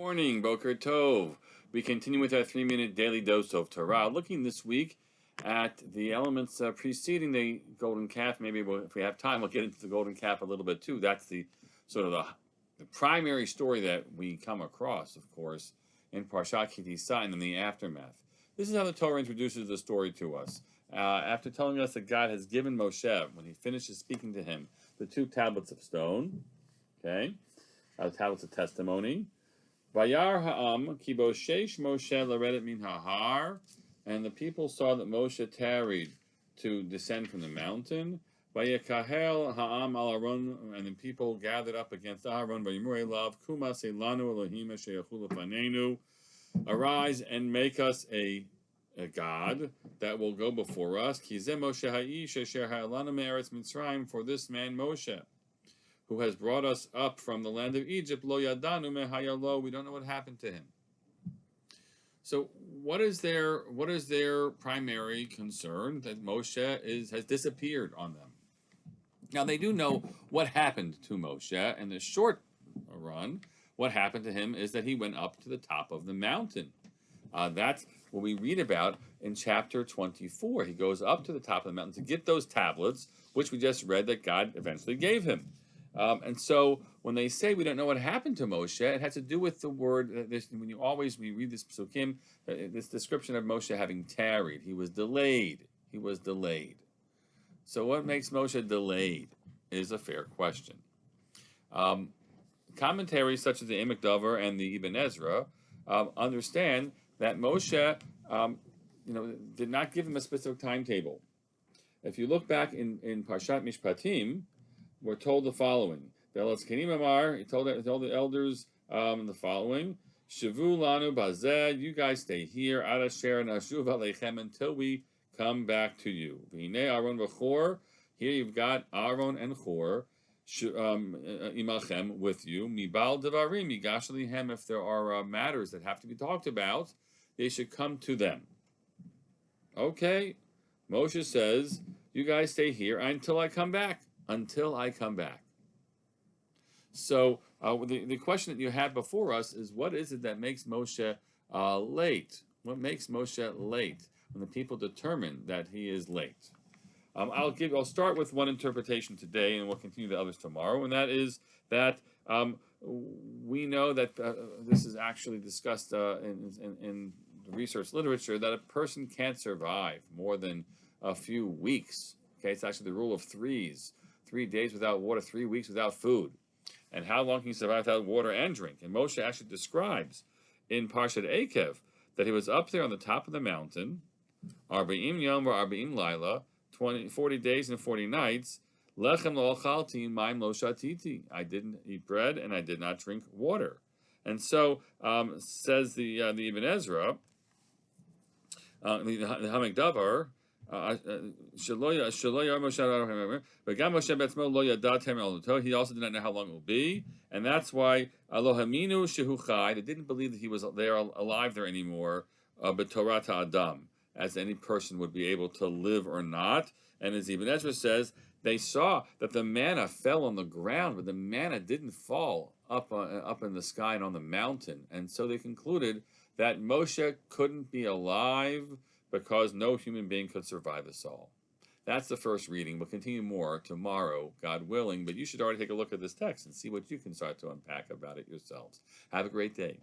Morning, Boker Tov. We continue with our 3-minute daily dose of Torah, looking this week at the elements preceding the golden calf. Maybe if we have time, we'll get into the golden calf a little bit too. That's the sort of the primary story that we come across, of course, in Parshat Tisa and in the aftermath. This is how the Torah introduces the story to us. After telling us that God has given Moshe, when he finishes speaking to him, the 2 tablets of stone, okay, tablets of testimony. Vayar ha'am ki boshesh Moshe laredet min ha'har, and the people saw that Moshe tarried to descend from the mountain. Vayakahel ha'am al Aaron, and the people gathered up against Aaron. Vayimur elav kuma seilanu Elohim sheyachu lefanenu, arise and make us a god that will go before us. Ki zeh Moshe ha'ish asher ha'elanu me'eretz Mitzrayim, for this man Moshe, who has brought us up from the land of Egypt, lo yadanu mehayalo, we don't know what happened to him. So what is their primary concern? That Moshe has disappeared on them. Now they do know what happened to Moshe in the short run. What happened to him is that he went up to the top of the mountain. That's what we read about in chapter 24. He goes up to the top of the mountain to get those tablets, which we just read that God eventually gave him. And so when they say we don't know what happened to Moshe, it has to do with the word, when we read this psukim, this description of Moshe having tarried. He was delayed. He was delayed. So what makes Moshe delayed is a fair question. Commentaries such as the Emek Dover and the Ibn Ezra understand that Moshe did not give him a specific timetable. If you look back in Parshat Mishpatim, we're told the following. He told the elders the following. Shavu lanu bazeh, you guys stay here, ad asher nashuv aleichem, until we come back to you. V'hinei Aaron v'chor, here you've got Aaron and Chor, imachem, with you. Mibal devarim, yigash lihem, if there are matters that have to be talked about, they should come to them. Okay, Moshe says, you guys stay here until I come back. Until I come back. So the question that you have before us is, what is it that makes Moshe late? What makes Moshe late when the people determine that he is late? I'll start with one interpretation today, and we'll continue the others tomorrow. And that is that we know that this is actually discussed in the research literature, that a person can't survive more than a few weeks. Okay, it's actually the rule of threes. 3 days without water, 3 weeks without food. And how long can you survive without water and drink? And Moshe actually describes in Parshat Akev that he was up there on the top of the mountain, Arba'im Yom Arba'im Laila, 40 days and 40 nights, Lechem lo achalti, mayim lo shatiti. I didn't eat bread and I did not drink water. And so, says the Ibn Ezra, the Hamek Davar, he also did not know how long it will be, and that's why Elohaminu shehu chai, they didn't believe that he was there alive there anymore, b'Torah Adam, as any person would be able to live or not. And as Ibn Ezra says, they saw that the manna fell on the ground, but the manna didn't fall up in the sky and on the mountain, and so they concluded that Moshe couldn't be alive because no human being could survive us all. That's the first reading. We'll continue more tomorrow, God willing, but you should already take a look at this text and see what you can start to unpack about it yourselves. Have a great day.